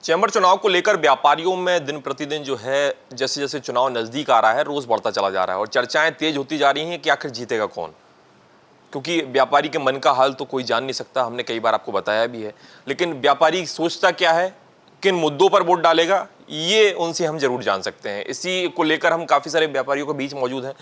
Chamber चुनाव को लेकर व्यापारियों में दिन प्रतिदिन जो है जैसे जैसे चुनाव नजदीक आ रहा है रोज बढ़ता चला जा रहा है और चर्चाएं तेज होती जा रही हैं कि आखिर जीतेगा कौन। क्योंकि व्यापारी के मन का हाल तो कोई जान नहीं सकता, हमने कई बार आपको बताया भी है। लेकिन व्यापारी सोचता क्या है, किन मुद्दों पर वोट डालेगा, ये उनसे हम जरूर जान सकते हैं। इसी को लेकर हम काफ़ी सारे व्यापारियों के बीच मौजूद हैं।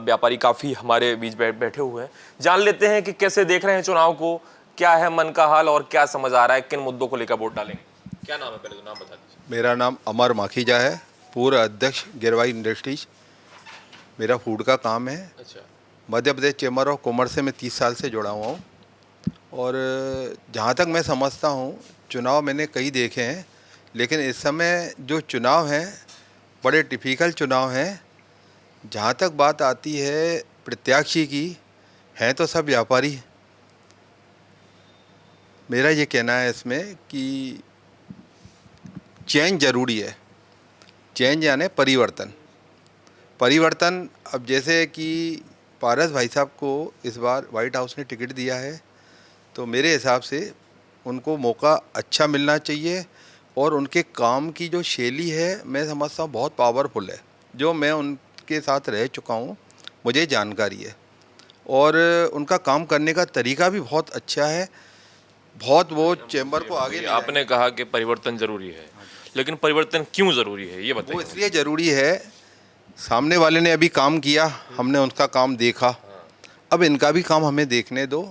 व्यापारी काफ़ी हमारे बीच बैठे हुए हैं। जान लेते हैं कि कैसे देख रहे हैं चुनाव को, क्या है मन का हाल और क्या समझ आ रहा है, किन मुद्दों को लेकर वोट डालेंगे। क्या नाम है, पहले तो नाम बता दीजिए। मेरा नाम अमर माखीजा है, पूर्व अध्यक्ष गिरवाई इंडस्ट्रीज। मेरा फूड का काम है। अच्छा। Madhya Pradesh chamber of commerce से मैं 30 साल से जुड़ा हुआ हूँ। और जहाँ तक मैं समझता हूँ, चुनाव मैंने कई देखे हैं, लेकिन इस समय जो चुनाव हैं बड़े टिपिकल चुनाव हैं। जहाँ तक बात आती है प्रत्याशी की, हैं तो सब व्यापारी। मेरा ये कहना है इसमें कि चेंज ज़रूरी है। चेंज यानी परिवर्तन। परिवर्तन अब जैसे कि पारस भाई साहब को इस बार वाइट हाउस ने टिकट दिया है, तो मेरे हिसाब से उनको मौका अच्छा मिलना चाहिए। और उनके काम की जो शैली है, मैं समझता हूँ बहुत पावरफुल है। जो मैं उनके साथ रह चुका हूँ, मुझे जानकारी है। और उनका काम करने का तरीका भी बहुत अच्छा है। बहुत वो चैम्बर को आगे ले आपने कहा कि परिवर्तन जरूरी है, लेकिन परिवर्तन क्यों जरूरी है ये बताइए। वो इसलिए ज़रूरी है, सामने वाले ने अभी काम किया, हमने उसका काम देखा, अब इनका भी काम हमें देखने दो।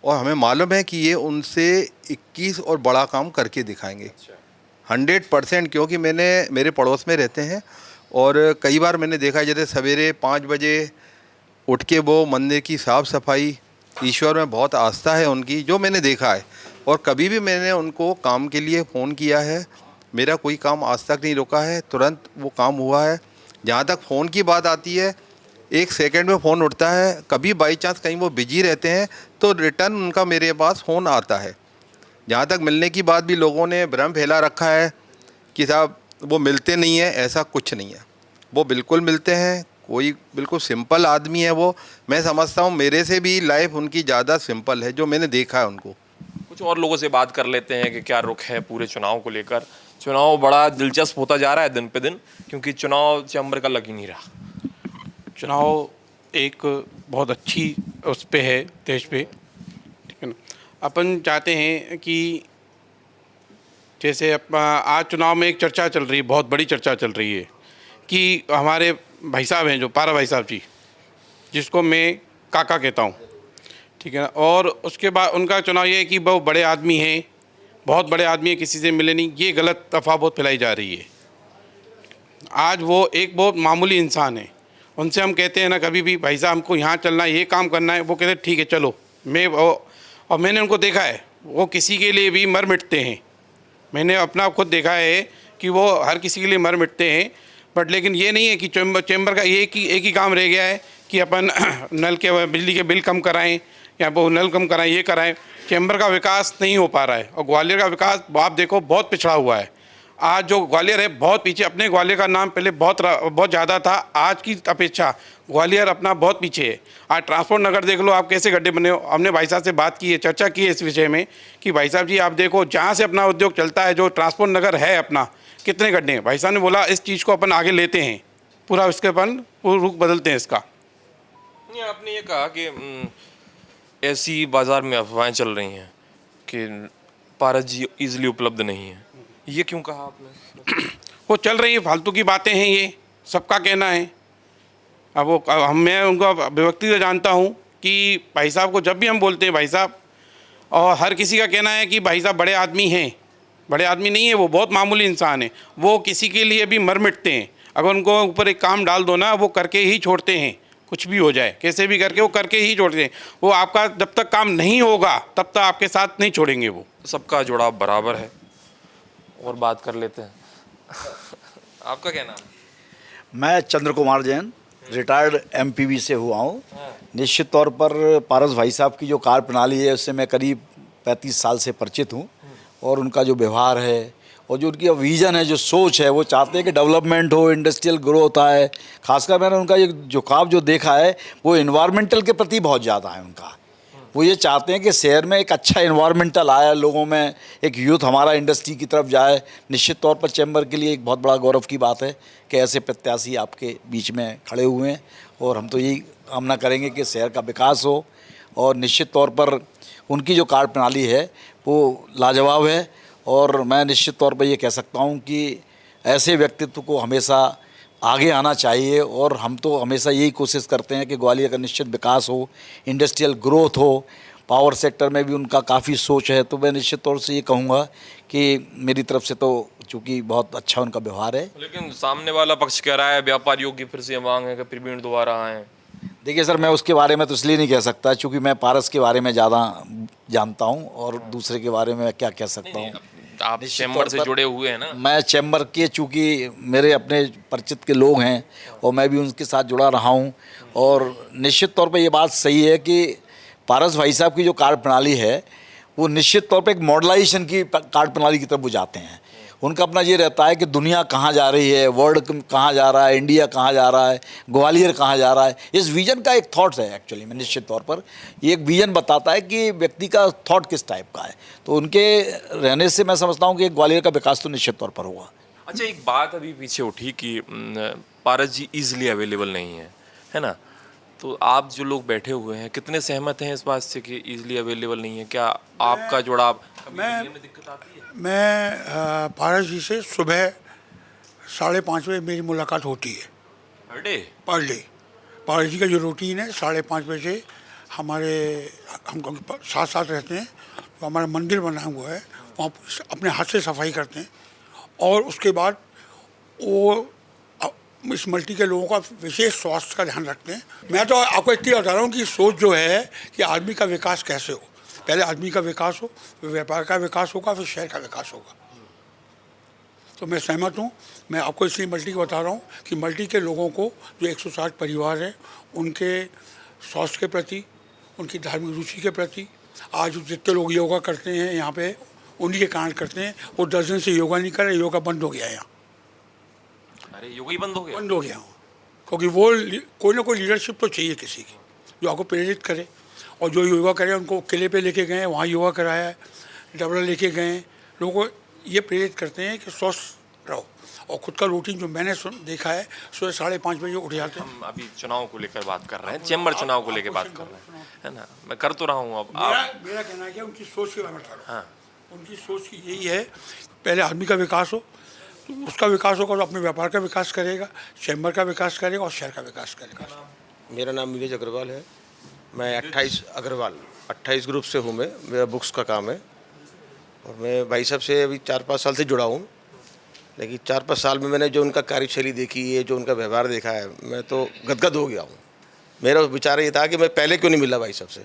और हमें मालूम है कि ये उनसे 21 और बड़ा काम करके दिखाएंगे 100%। क्योंकि मेरे पड़ोस में रहते हैं और कई बार मैंने देखा, जैसे सवेरे 5 बजे उठ के वो मंदिर की साफ़ सफाई, ईश्वर में बहुत आस्था है उनकी, जो मैंने देखा है। और कभी भी मैंने उनको काम के लिए फ़ोन किया है, मेरा कोई काम आज तक नहीं रुका है, तुरंत वो काम हुआ है। जहाँ तक फ़ोन की बात आती है, 1 सेकंड में फ़ोन उठता है। कभी बाई चांस कहीं वो बिजी रहते हैं तो रिटर्न उनका मेरे पास फ़ोन आता है। जहाँ तक मिलने की बात भी लोगों ने भ्रम फैला रखा है कि साहब वो मिलते नहीं हैं, ऐसा कुछ नहीं है। वो बिल्कुल मिलते हैं। कोई बिल्कुल सिंपल आदमी है वो। मैं समझता हूँ मेरे से भी लाइफ उनकी ज़्यादा सिंपल है, जो मैंने देखा है उनको। कुछ और लोगों से बात कर लेते हैं कि क्या रुख है पूरे चुनाव को लेकर। चुनाव बड़ा दिलचस्प होता जा रहा है दिन पे दिन, क्योंकि चुनाव चैम्बर का लग ही नहीं रहा। चुनाव एक बहुत अच्छी उस पे है देश पे, ठीक है ना। अपन चाहते हैं कि जैसे आज चुनाव में एक चर्चा चल रही है, बहुत बड़ी चर्चा चल रही है कि हमारे भाई साहब हैं जो पारा भाई साहब जी, जिसको मैं काका कहता हूँ, ठीक है ना। और उसके बाद उनका चुनाव ये है कि वो बड़े आदमी हैं, बहुत बड़े आदमी हैं, किसी से मिले नहीं, ये गलत अफवाह बहुत फैलाई जा रही है। आज वो एक बहुत मामूली इंसान है। उनसे हम कहते हैं ना कभी भी, भाई साहब हमको यहाँ चलना है, ये काम करना है, वो कहते हैं ठीक है चलो। और मैंने उनको देखा है, वो किसी के लिए भी मर मिटते हैं। मैंने अपना खुद देखा है कि वो हर किसी के लिए मर मिटते हैं। बट लेकिन ये नहीं है कि चैम्बर का एक ही काम रह गया है कि अपन नल के बिजली के बिल कम कराएं या वो नल कम कराएं, ये कराएं। चैम्बर का विकास नहीं हो पा रहा है। और ग्वालियर का विकास आप देखो बहुत पिछड़ा हुआ है। आज जो ग्वालियर है बहुत पीछे। अपने ग्वालियर का नाम पहले बहुत ज़्यादा था, आज की अपेक्षा ग्वालियर अपना बहुत पीछे है। आज ट्रांसपोर्ट नगर देख लो आप, कैसे गड्ढे बने हो। हमने भाई साहब से बात की है, चर्चा की है इस विषय में कि भाई साहब जी आप देखो, जहाँ से अपना उद्योग चलता है, जो ट्रांसपोर्ट नगर है अपना, कितने गड्ढे हैं। भाई साहब ने बोला इस चीज़ को अपन आगे लेते हैं, पूरा इसके अपन रुख बदलते हैं इसका। आपने ये कहा कि ऐसी बाजार में अफवाहें चल रही हैं कि पारस जी इजीली उपलब्ध नहीं है, ये क्यों कहा आपने? वो चल रही है, फालतू की बातें हैं, ये सबका कहना है। अब वो मैं उनको व्यक्ति जानता हूँ कि भाई साहब को जब भी हम बोलते हैं भाई साहब, और हर किसी का कहना है कि भाई साहब बड़े आदमी हैं। बड़े आदमी नहीं है, वो बहुत मामूली इंसान है। वो किसी के लिए भी मर मिटते हैं। अगर उनको ऊपर एक काम डाल दो ना, वो करके ही छोड़ते हैं, कुछ भी हो जाए कैसे भी करके वो करके ही छोड़ते हैं। वो आपका जब तक काम नहीं होगा तब तक आपके साथ नहीं छोड़ेंगे वो। सबका जुड़ाव बराबर है। और बात कर लेते हैं। आपका क्या नाम है? मैं चंद्र कुमार जैन, रिटायर्ड एमपीवी से हुआ हूँ। निश्चित तौर पर पारस भाई साहब की जो कार्य प्रणाली है उससे मैं करीब 35 साल से परिचित हूँ। और उनका जो व्यवहार है और जो उनकी विज़न है, जो सोच है, वो चाहते हैं कि डेवलपमेंट हो, इंडस्ट्रियल ग्रो होता है। खासकर मैंने उनका ये झुकाव जो देखा है वो इन्वायरमेंटल के प्रति बहुत ज़्यादा है उनका। वो ये चाहते हैं कि शहर में एक अच्छा इन्वायरमेंटल आए, लोगों में एक यूथ हमारा इंडस्ट्री की तरफ जाए। निश्चित तौर पर चैम्बर के लिए एक बहुत बड़ा गौरव की बात है कि ऐसे प्रत्याशी आपके बीच में खड़े हुए हैं, और हम तो यही कामना करेंगे कि शहर का विकास हो। और निश्चित तौर पर उनकी जो कार्य प्रणाली है वो लाजवाब है, और मैं निश्चित तौर पर ये कह सकता हूँ कि ऐसे व्यक्तित्व को हमेशा आगे आना चाहिए। और हम तो हमेशा यही कोशिश करते हैं कि ग्वालियर का निश्चित विकास हो, इंडस्ट्रियल ग्रोथ हो, पावर सेक्टर में भी उनका काफ़ी सोच है। तो मैं निश्चित तौर से ये कहूँगा कि मेरी तरफ से तो चूँकि बहुत अच्छा उनका व्यवहार है। लेकिन सामने वाला पक्ष कह रहा है व्यापारियों की फिर से मांग है कि प्रवीण दोबारा आए। देखिए सर, मैं उसके बारे में तो इसलिए नहीं कह सकता क्योंकि मैं पारस के बारे में ज़्यादा जानता हूँ, और दूसरे के बारे में मैं क्या कह सकता हूँ। आप चैम्बर से जुड़े हुए हैं ना? मैं चैम्बर के चूँकि मेरे अपने परिचित के लोग हैं और मैं भी उनके साथ जुड़ा रहा हूँ, और निश्चित तौर पर ये बात सही है कि पारस भाई साहब की जो कार्य प्रणाली है वो निश्चित तौर पर एक मॉडलाइजेशन की कार्य प्रणाली की तरफ वो जाते हैं। उनका अपना ये रहता है कि दुनिया कहाँ जा रही है, वर्ल्ड कहाँ जा रहा है, इंडिया कहाँ जा रहा है, ग्वालियर कहाँ जा रहा है। इस विज़न का एक थॉट्स है एक्चुअली में। निश्चित तौर पर ये एक विज़न बताता है कि व्यक्ति का थॉट किस टाइप का है। तो उनके रहने से मैं समझता हूँ कि ग्वालियर का विकास तो निश्चित तौर पर होगा। अच्छा, एक बात अभी पीछे उठी कि पारस जी ईजिली अवेलेबल नहीं है ना? तो आप जो लोग बैठे हुए हैं कितने सहमत हैं इस बात से कि ईजिली अवेलेबल नहीं है? क्या आपका जुड़ाव में दिक्कत आती है? मैं पारस जी से सुबह 5:30 बजे मेरी मुलाकात होती है पर डे? Per day. पारस जी का जो रूटीन है 5:30 बजे हमारे हम साथ साथ रहते हैं। तो हमारा मंदिर बना हुआ है, वहाँ अपने हाथ से सफाई करते हैं, और उसके बाद वो इस मल्टी के लोगों का विशेष स्वास्थ्य का ध्यान रखते हैं। मैं तो आपको इतनी बता रहा हूँ कि सोच जो है कि आदमी का विकास कैसे हो, पहले आदमी का विकास हो, फिर व्यापार का विकास होगा, फिर शहर का विकास होगा। तो मैं सहमत हूँ। मैं आपको इसलिए मल्टी को बता रहा हूँ कि मल्टी के लोगों को जो 160 परिवार है उनके स्वास्थ्य के प्रति, उनकी धार्मिक रुचि के प्रति, आज जितने लोग योगा करते हैं यहाँ पे उन्हीं के कारण करते हैं। वो 10 दिन से योगा नहीं कर रहे, योगा बंद हो गया है यहाँ। अरे योगा ही बंद हो गया? बंद हो गया हूँ, क्योंकि वो कोई ना कोई लीडरशिप तो चाहिए किसी की जो आपको प्रेरित करे। और जो योगा करे उनको किले पे लेके गए, वहाँ योगा कराया है, डबला लेके गए। लोगों को ये प्रेरित करते हैं कि स्वस्थ रहो। और खुद का रूटीन जो मैंने देखा है, सुबह 5:30 बजे उठ जाते हैं। हम अभी चुनाव को लेकर बात कर रहे हैं, चैम्बर चुनाव को लेकर बात कर रहे हैं, है ना? मैं कर तो रहा हूँ। अब मेरा कहना है कि उनकी सोच के बारे में बता रहा हूँ। उनकी सोच की यही है, पहले आदमी का विकास हो, उसका विकास होगा तो अपने व्यापार का विकास करेगा, चैम्बर का विकास करेगा और शहर का विकास करेगा। मेरा नाम नीरज अग्रवाल है। मैं 28 ग्रुप से हूँ। मैं, मेरा बुक्स का काम है, और मैं भाई साहब से अभी 4-5 साल से जुड़ा हूँ। लेकिन 4-5 साल में मैंने जो उनका कार्यशैली देखी है, जो उनका व्यवहार देखा है, मैं तो गदगद हो गया हूँ। मेरा विचार ये था कि मैं पहले क्यों नहीं मिला भाई साहब से।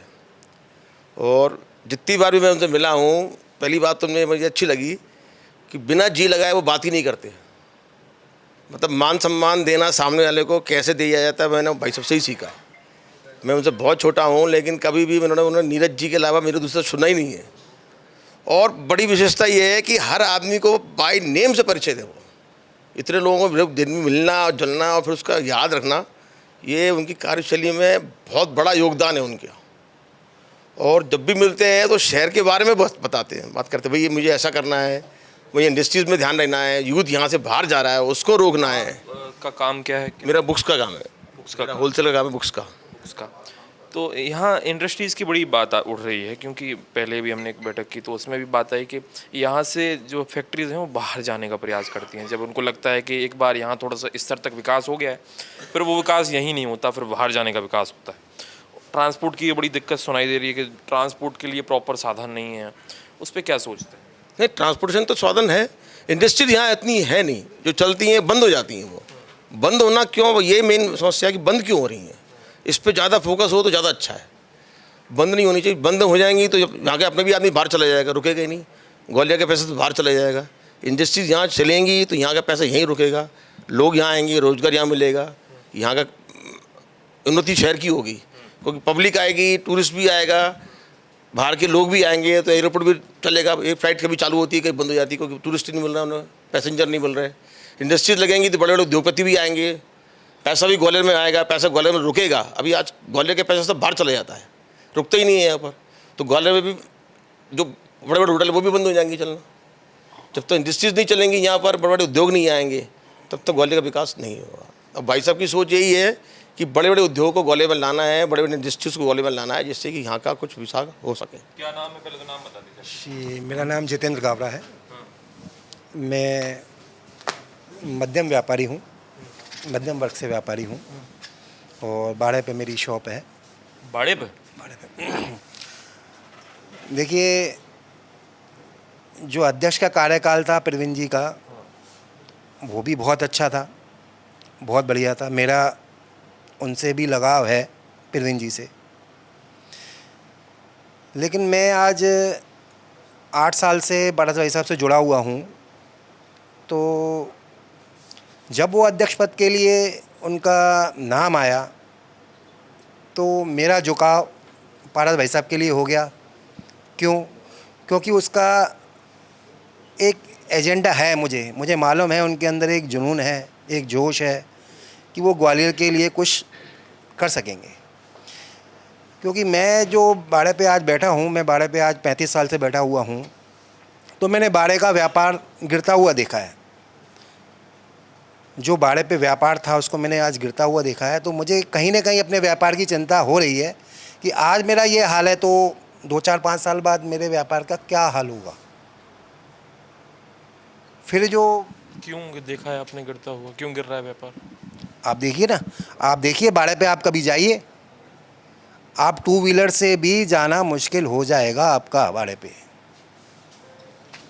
और जितनी बार भी मैं उनसे मिला हूँ, पहली बात तो मुझे अच्छी लगी कि बिना जी लगाए वो बात ही नहीं करते। मतलब मान सम्मान देना सामने वाले को कैसे दिया जाता है, मैंने भाई साहब से ही सीखा। मैं उनसे बहुत छोटा हूँ, लेकिन कभी भी उन्होंने नीरज जी के अलावा मेरे दूसरा सुना ही नहीं है। और बड़ी विशेषता ये है कि हर आदमी को बाय नेम से परिचय दे। वो इतने लोगों को दिन में मिलना और जुलना और फिर उसका याद रखना, ये उनकी कार्यशैली में बहुत बड़ा योगदान है उनके। और जब भी मिलते हैं तो शहर के बारे में बहुत बताते हैं, बात करते हैं, भाई ये मुझे ऐसा करना है, मुझे इंडस्ट्रीज़ में ध्यान रखना है, यूथ यहाँ से बाहर जा रहा है उसको रोकना है। का काम क्या है? मेरा बुक्स का काम है, बुक्स का होलसेल का काम है, बुक्स का। उसका तो यहाँ इंडस्ट्रीज़ की बड़ी बात उठ रही है, क्योंकि पहले भी हमने एक बैठक की तो उसमें भी बात आई कि यहाँ से जो फैक्ट्रीज़ हैं वो बाहर जाने का प्रयास करती हैं। जब उनको लगता है कि एक बार यहाँ थोड़ा सा स्तर तक विकास हो गया है, फिर वो विकास यहीं नहीं होता, फिर बाहर जाने का विकास होता है। ट्रांसपोर्ट की ये बड़ी दिक्कत सुनाई दे रही है कि ट्रांसपोर्ट के लिए प्रॉपर साधन नहीं है, उस पर क्या सोचते हैं? नहीं, ट्रांसपोर्टेशन तो साधन है, इंडस्ट्री यहाँ इतनी है नहीं, जो चलती हैं बंद हो जाती हैं। वो बंद होना क्यों, ये मेन समस्या है कि बंद क्यों हो रही हैं। इस पे ज़्यादा फोकस हो तो ज़्यादा अच्छा है। बंद नहीं होनी चाहिए। बंद हो जाएंगी तो यहाँ के अपने भी आदमी बाहर चला जाएगा, रुकेगा ही नहीं। ग्वालियर का पैसा तो बाहर चला जाएगा। इंडस्ट्रीज यहाँ चलेंगी तो यहाँ का पैसा यहीं रुकेगा, लोग यहाँ आएंगे, रोज़गार यहाँ मिलेगा, यहाँ का उन्नति शहर की होगी, क्योंकि पब्लिक आएगी, टूरिस्ट भी आएगा, बाहर के लोग भी आएंगे, तो एयरपोर्ट भी चलेगा। एक फ्लाइट कभी चालू होती है, कभी बंद हो जाती है, क्योंकि टूरिस्ट नहीं मिल रहा, उन्हें पैसेंजर नहीं मिल रहे। इंडस्ट्रीज लगेंगी तो बड़े बड़े उद्योगपति भी आएंगे, पैसा भी ग्वालियर में आएगा, पैसा ग्वालियर में रुकेगा। अभी आज ग्वालियर के पैसा सब बाहर चला जाता है, रुकते ही नहीं है यहाँ पर। तो ग्वालियर में भी जो बड़े बड़े होटल वो भी बंद हो जाएंगे चलना। जब तक इंडस्ट्रीज नहीं चलेंगी यहाँ पर, बड़े बड़े उद्योग नहीं आएंगे, तब तक ग्वालियर का विकास नहीं होगा। अब भाई साहब की सोच यही है कि बड़े बड़े उद्योग को ग्वालियर में लाना है, बड़े बड़े इंडस्ट्रीज को ग्वालियर में लाना है, जिससे कि यहाँ का कुछ विकास हो सके। क्या नाम है, पहले तो नाम बता दीजिए। जी, मेरा नाम जितेंद्र गावरा है। मैं मध्यम व्यापारी हूँ, मध्यम वर्ग से व्यापारी हूँ और बाड़े पे मेरी शॉप है। बाड़े पे? बाड़े पे देखिए, जो अध्यक्ष का कार्यकाल था प्रवीण जी का, वो भी बहुत अच्छा था, बहुत बढ़िया था। मेरा उनसे भी लगाव है, प्रवीण जी से। लेकिन मैं आज 8 साल से पारस भाई साहब से जुड़ा हुआ हूँ, तो जब वो अध्यक्ष पद के लिए उनका नाम आया तो मेरा झुकाव पारस भाई साहब के लिए हो गया। क्यों? क्योंकि उसका एक एजेंडा है। मुझे मालूम है उनके अंदर एक जुनून है, एक जोश है कि वो ग्वालियर के लिए कुछ कर सकेंगे। क्योंकि मैं जो बाड़े पे आज बैठा हूँ, मैं बाड़े पे आज 35 साल से बैठा हुआ हूँ, तो मैंने बाड़े का व्यापार गिरता हुआ देखा है। जो बाड़े पे व्यापार था उसको मैंने आज गिरता हुआ देखा है। तो मुझे कहीं ना कहीं अपने व्यापार की चिंता हो रही है कि आज मेरा ये हाल है तो 2-4-5 साल बाद मेरे व्यापार का क्या हाल होगा। फिर जो क्यों देखा है आपने गिरता हुआ, क्यों गिर रहा है व्यापार? आप देखिए ना, आप देखिए बाड़े पे, आप कभी जाइए, आप 2 व्हीलर से भी जाना मुश्किल हो जाएगा आपका बाड़े पे।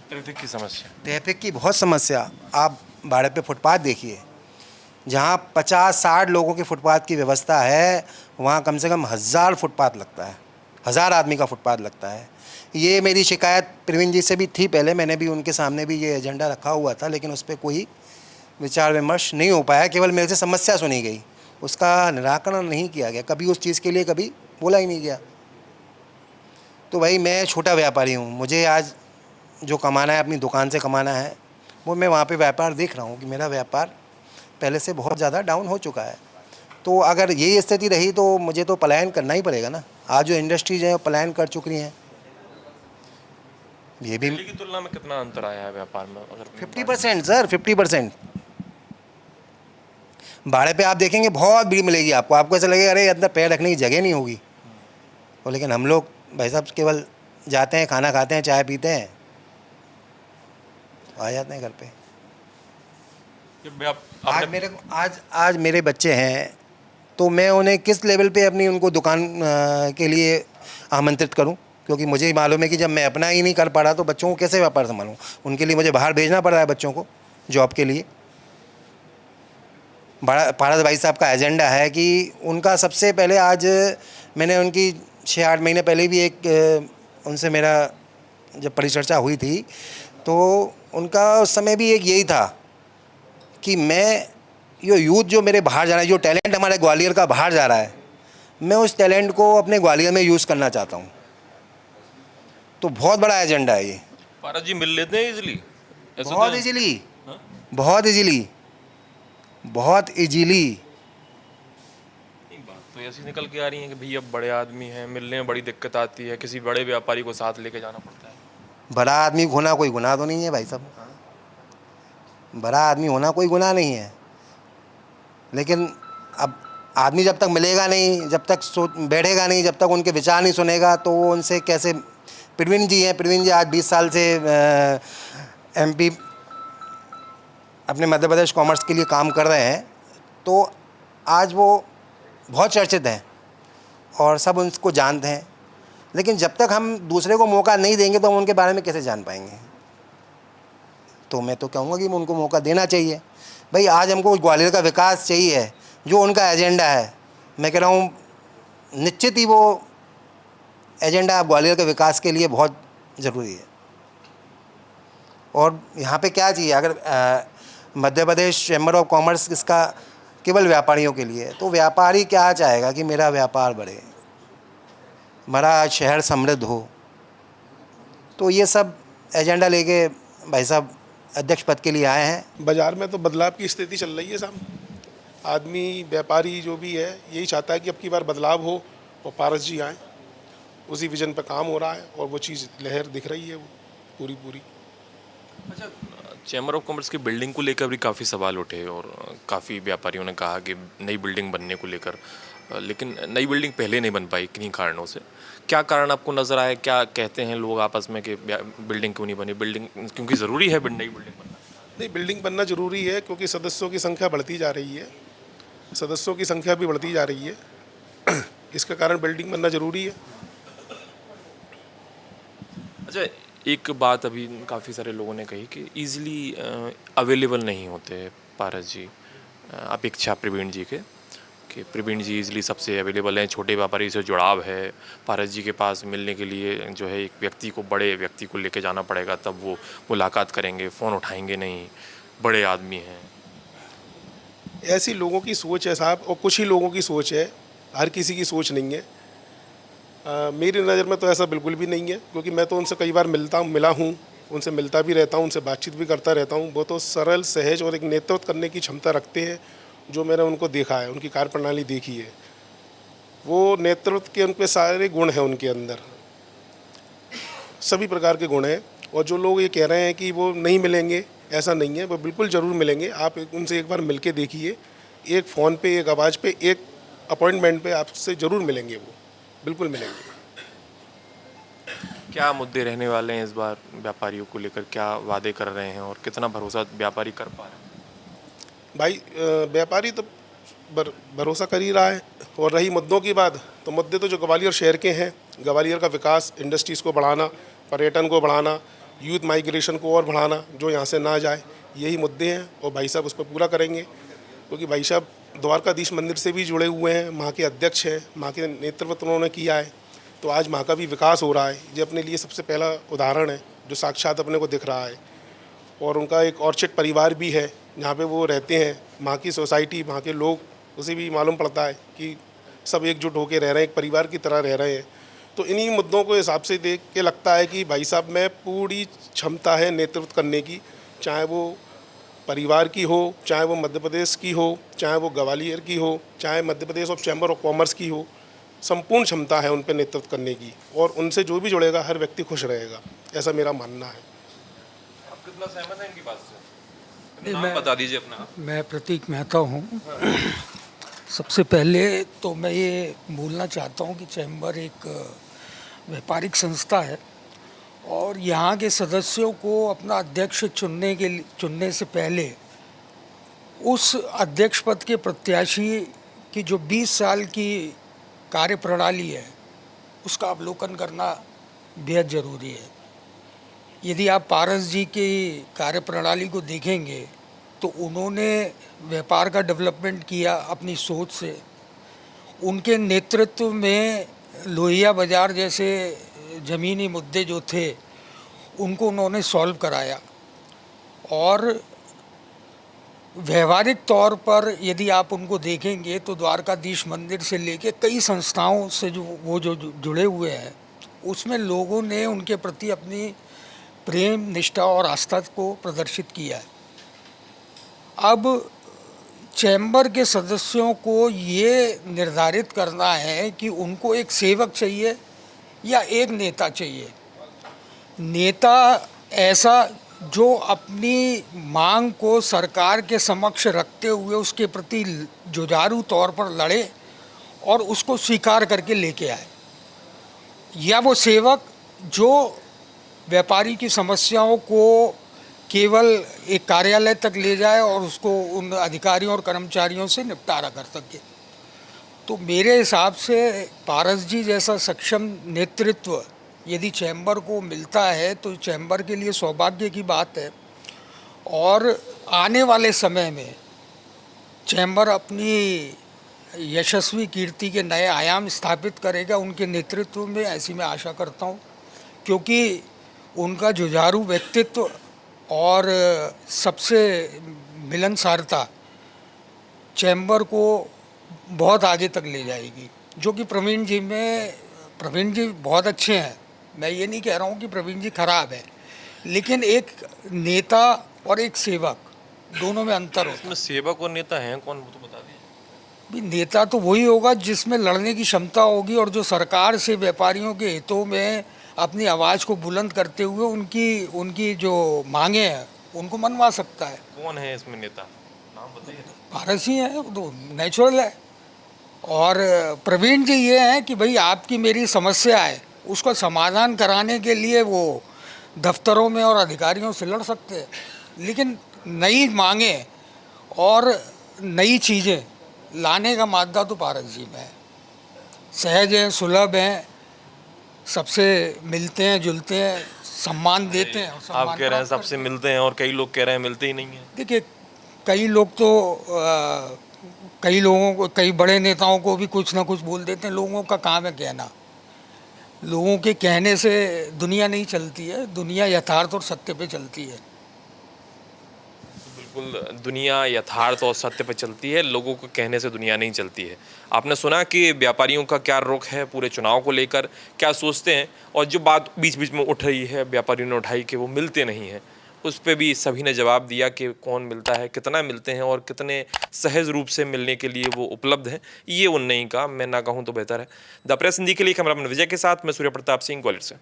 ट्रैफिक की समस्या? ट्रैफिक की बहुत समस्या। आप बाड़े पे फुटपाथ देखिए, जहाँ 50-60 लोगों के फुटपाथ की व्यवस्था है, वहाँ कम से कम 1000 फुटपाथ लगता है, 1000 आदमी का फुटपाथ लगता है। ये मेरी शिकायत प्रवीण जी से भी थी पहले, मैंने भी उनके सामने भी ये एजेंडा रखा हुआ था, लेकिन उस पर कोई विचार विमर्श नहीं हो पाया। केवल मेरे से समस्या सुनी गई, उसका निराकरण नहीं किया गया। कभी उस चीज़ के लिए कभी बोला ही नहीं गया। तो भाई, मैं छोटा व्यापारी हूँ, मुझे आज जो कमाना है, अपनी दुकान से कमाना है, वो मैं वहाँ पे व्यापार देख रहा हूँ कि मेरा व्यापार पहले से बहुत ज़्यादा डाउन हो चुका है। तो अगर यही स्थिति रही तो मुझे तो पलायन करना ही पड़ेगा ना। आज जो इंडस्ट्रीज हैं वो पलायन कर चुकी हैं। ये भी दिल्ली की तुलना में कितना अंतर आया है व्यापार में? अगर 50% सर, 50%। भाड़े पे आप देखेंगे बहुत भीड़ मिलेगी आपको, आपको ऐसा लगेगा अरे अंदर पैर रखने की जगह नहीं होगी। तो लेकिन हम लोग भाई साहब केवल जाते हैं, खाना खाते हैं, चाय पीते हैं, आ जाते हैं घर पे। आज मेरे बच्चे हैं तो मैं उन्हें किस लेवल पे अपनी उनको दुकान के लिए आमंत्रित करूं? क्योंकि मुझे ही मालूम है कि जब मैं अपना ही नहीं कर पा रहा तो बच्चों को कैसे व्यापार संभालूं? उनके लिए मुझे बाहर भेजना पड़ रहा है बच्चों को जॉब के लिए। बड़ा पारस भाई साहब का एजेंडा है कि उनका सबसे पहले, आज मैंने उनकी 6-8 महीने पहले भी एक उनसे मेरा जब परिचर्चा हुई थी तो उनका उस समय भी एक यही था कि मैं ये यूथ जो मेरे बाहर जा रहा है, जो टैलेंट हमारे ग्वालियर का बाहर जा रहा है, मैं उस टैलेंट को अपने ग्वालियर में यूज़ करना चाहता हूँ। तो बहुत बड़ा एजेंडा है ये। पारस जी मिल लेते हैं इजीली? बहुत इजीली, बहुत इजीली, बहुत इजीली। बात तो ऐसी निकल के आ रही है कि भैया बड़े आदमी हैं, मिलने में बड़ी दिक्कत आती है, किसी बड़े व्यापारी को साथ लेके जाना पड़ता है। बड़ा आदमी होना कोई गुनाह तो नहीं है भाई साहब, बड़ा आदमी होना कोई गुनाह नहीं है। लेकिन अब आदमी जब तक मिलेगा नहीं, जब तक बैठेगा नहीं, जब तक उनके विचार नहीं सुनेगा, तो वो उनसे कैसे? प्रवीण जी हैं, प्रवीण जी आज 20 साल से MP अपने मध्य प्रदेश कॉमर्स के लिए काम कर रहे हैं, तो आज वो बहुत चर्चित हैं और सब उनको जानते हैं। लेकिन जब तक हम दूसरे को मौका नहीं देंगे तो हम उनके बारे में कैसे जान पाएंगे? तो मैं तो कहूँगा कि उनको मौका देना चाहिए। भाई आज हमको ग्वालियर का विकास चाहिए, जो उनका एजेंडा है, मैं कह रहा हूँ निश्चित ही वो एजेंडा ग्वालियर के विकास के लिए बहुत ज़रूरी है। और यहाँ पे क्या चाहिए? अगर Madhya Pradesh chamber of commerce इसका केवल व्यापारियों के लिए है, तो व्यापारी क्या चाहेगा कि मेरा व्यापार बढ़े, हमारा शहर समृद्ध हो। तो ये सब एजेंडा लेके भाई साहब अध्यक्ष पद के लिए आए हैं। बाज़ार में तो बदलाव की स्थिति चल रही है साहब। आदमी व्यापारी जो भी है यही चाहता है कि अब की बार बदलाव हो और पारस जी आएँ उसी विजन पर काम हो रहा है और वो चीज़ लहर दिख रही है वो पूरी। अच्छा, चैम्बर ऑफ कॉमर्स की बिल्डिंग को लेकर भी काफ़ी सवाल उठे और काफ़ी व्यापारियों ने कहा कि नई बिल्डिंग बनने को लेकर, लेकिन नई बिल्डिंग पहले नहीं बन पाई किन्हीं कारणों से। क्या कारण आपको नज़र आया? क्या कहते हैं लोग आपस में कि बिल्डिंग क्यों नहीं बनी? बिल्डिंग क्योंकि ज़रूरी है नई बिल्डिंग बनना। नहीं, बिल्डिंग बनना ज़रूरी है क्योंकि सदस्यों की संख्या बढ़ती जा रही है, सदस्यों की संख्या भी बढ़ती जा रही है इसका कारण बिल्डिंग बनना ज़रूरी है। अच्छा, एक बात अभी काफ़ी सारे लोगों ने कही कि ईज़िली अवेलेबल नहीं होते पारस जी, अपेक्षा प्रवीण जी के, कि प्रवीण जी ईज़िली सबसे अवेलेबल हैं, छोटे व्यापारी से जुड़ाव है, पारस जी के पास मिलने के लिए जो है एक व्यक्ति को, बड़े व्यक्ति को लेके जाना पड़ेगा तब वो मुलाकात करेंगे, फ़ोन उठाएंगे नहीं, बड़े आदमी हैं। ऐसी लोगों की सोच है साहब, और कुछ ही लोगों की सोच है, हर किसी की सोच नहीं है। मेरी नज़र में तो ऐसा बिल्कुल भी नहीं है, क्योंकि मैं तो उनसे कई बार मिला हूँ, उनसे मिलता भी रहता हूँ, उनसे बातचीत भी करता रहता हूँ। वो तो सरल, सहज और एक नेतृत्व करने की क्षमता रखते हैं, जो मैंने उनको देखा है, उनकी कार्यप्रणाली देखी है। वो नेतृत्व के उनके सारे गुण हैं, उनके अंदर सभी प्रकार के गुण हैं। और जो लोग ये कह रहे हैं कि वो नहीं मिलेंगे, ऐसा नहीं है, वो बिल्कुल ज़रूर मिलेंगे। आप उनसे एक बार मिल के देखिए, एक फ़ोन पे, एक आवाज़ पे, एक अपॉइंटमेंट पे आपसे ज़रूर मिलेंगे, वो बिल्कुल मिलेंगे। क्या मुद्दे रहने वाले हैं इस बार व्यापारियों को लेकर? क्या वादे कर रहे हैं और कितना भरोसा व्यापारी कर पा रहे हैं? भाई, व्यापारी तो भरोसा कर ही रहा है। और रही मुद्दों की बात, तो मुद्दे तो जो ग्वालियर शहर के हैं, ग्वालियर का विकास, इंडस्ट्रीज़ को बढ़ाना, पर्यटन को बढ़ाना, यूथ माइग्रेशन को और बढ़ाना, जो यहाँ से ना जाए, यही मुद्दे हैं। और भाई साहब उस पर पूरा करेंगे, क्योंकि भाई साहब द्वारकाधीश मंदिर से भी जुड़े हुए हैं, वहाँ के अध्यक्ष हैं, वहाँ के नेतृत्व उन्होंने किया है, तो आज वहाँ का भी विकास हो रहा है। ये अपने लिए सबसे पहला उदाहरण है जो साक्षात अपने को दिख रहा है। और उनका एक ऑर्चिड परिवार भी है जहाँ पे वो रहते हैं, वहाँ की सोसाइटी, वहाँ के लोग, उसे भी मालूम पड़ता है कि सब एकजुट होकर रह रहे हैं, एक परिवार की तरह रह रहे हैं। तो इन्हीं मुद्दों को हिसाब से देख के लगता है कि भाई साहब में पूरी क्षमता है नेतृत्व करने की, चाहे वो परिवार की हो, चाहे वो मध्य प्रदेश की हो, चाहे वो ग्वालियर की हो, चाहे Madhya Pradesh of chamber of commerce की हो। संपूर्ण क्षमता है उन पर नेतृत्व करने की, और उनसे जो भी जुड़ेगा हर व्यक्ति खुश रहेगा, ऐसा मेरा मानना है। आप कितना सहमत हैं इनकी बात से? नाम बता दीजिए अपना। मैं प्रतीक मेहता हूँ। सबसे पहले तो मैं ये बोलना चाहता हूँ कि चैम्बर एक व्यापारिक संस्था है, और यहाँ के सदस्यों को अपना अध्यक्ष चुनने से पहले उस अध्यक्ष पद के प्रत्याशी की जो 20 साल की कार्यप्रणाली है, उसका अवलोकन करना बेहद ज़रूरी है। यदि आप पारस जी की कार्यप्रणाली को देखेंगे तो उन्होंने व्यापार का डेवलपमेंट किया अपनी सोच से। उनके नेतृत्व में लोहिया बाज़ार जैसे ज़मीनी मुद्दे जो थे उनको उन्होंने सॉल्व कराया, और व्यवहारिक तौर पर यदि आप उनको देखेंगे तो द्वारकाधीश मंदिर से लेके कई संस्थाओं से जो जुड़े हुए हैं, उसमें लोगों ने उनके प्रति अपनी प्रेम, निष्ठा और आस्था को प्रदर्शित किया है। अब चैम्बर के सदस्यों को ये निर्धारित करना है कि उनको एक सेवक चाहिए या एक नेता चाहिए। नेता ऐसा जो अपनी मांग को सरकार के समक्ष रखते हुए उसके प्रति जुझारू तौर पर लड़े और उसको स्वीकार करके लेके आए, या वो सेवक जो व्यापारी की समस्याओं को केवल एक कार्यालय तक ले जाए और उसको उन अधिकारियों और कर्मचारियों से निपटारा कर सके। तो मेरे हिसाब से पारस जी जैसा सक्षम नेतृत्व यदि चैम्बर को मिलता है तो चैम्बर के लिए सौभाग्य की बात है, और आने वाले समय में चैम्बर अपनी यशस्वी कीर्ति के नए आयाम स्थापित करेगा उनके नेतृत्व में, ऐसी मैं आशा करता हूँ, क्योंकि उनका जुझारू व्यक्तित्व और सबसे मिलनसारता चैम्बर को बहुत आगे तक ले जाएगी। जो कि प्रवीण जी बहुत अच्छे हैं, मैं ये नहीं कह रहा हूँ कि प्रवीण जी खराब है, लेकिन एक नेता और एक सेवक दोनों में अंतर होता है। इसमें सेवक और नेता हैं कौन, वो तो बता दीजिए। भी नेता तो वही होगा जिसमें लड़ने की क्षमता होगी और जो सरकार से व्यापारियों के हितों में अपनी आवाज़ को बुलंद करते हुए उनकी उनकी जो मांगे हैं उनको मनवा सकता है। कौन है इसमें नेता, नाम बताइए। पारस ही है, वो तो नेचुरल है। और प्रवीण जी ये हैं कि भाई आपकी मेरी समस्या है उसको समाधान कराने के लिए वो दफ्तरों में और अधिकारियों से लड़ सकते हैं, लेकिन नई मांगे और नई चीज़ें लाने का मादा तो पारस जी में है। सहज हैं, सुलभ हैं, सबसे मिलते हैं, जुलते हैं, सम्मान देते हैं और आप सम्मान कह रहे हैं प्राप्त सबसे मिलते हैं और कई लोग कह रहे हैं मिलते ही नहीं है। देखिए कई लोग तो कई लोगों को, कई बड़े नेताओं को भी कुछ ना कुछ बोल देते हैं। लोगों का काम है कहना, लोगों के कहने से दुनिया नहीं चलती है, दुनिया यथार्थ और सत्य पे चलती है। बिल्कुल, दुनिया यथार्थ और सत्य पर चलती है, लोगों को कहने से दुनिया नहीं चलती है। आपने सुना कि व्यापारियों का क्या रुख है पूरे चुनाव को लेकर, क्या सोचते हैं, और जो बात बीच बीच में उठ रही है व्यापारियों ने उठाई कि वो मिलते नहीं हैं, उस पर भी सभी ने जवाब दिया कि कौन मिलता है, कितना मिलते हैं और कितने सहज रूप से मिलने के लिए वो उपलब्ध हैं, ये उनने ही कहा, मैं ना कहूँ तो बेहतर है। द प्रेस हिंदी के लिए कैमरामैन विजय के साथ मैं सूर्य प्रताप सिंह, ग्वालियर से।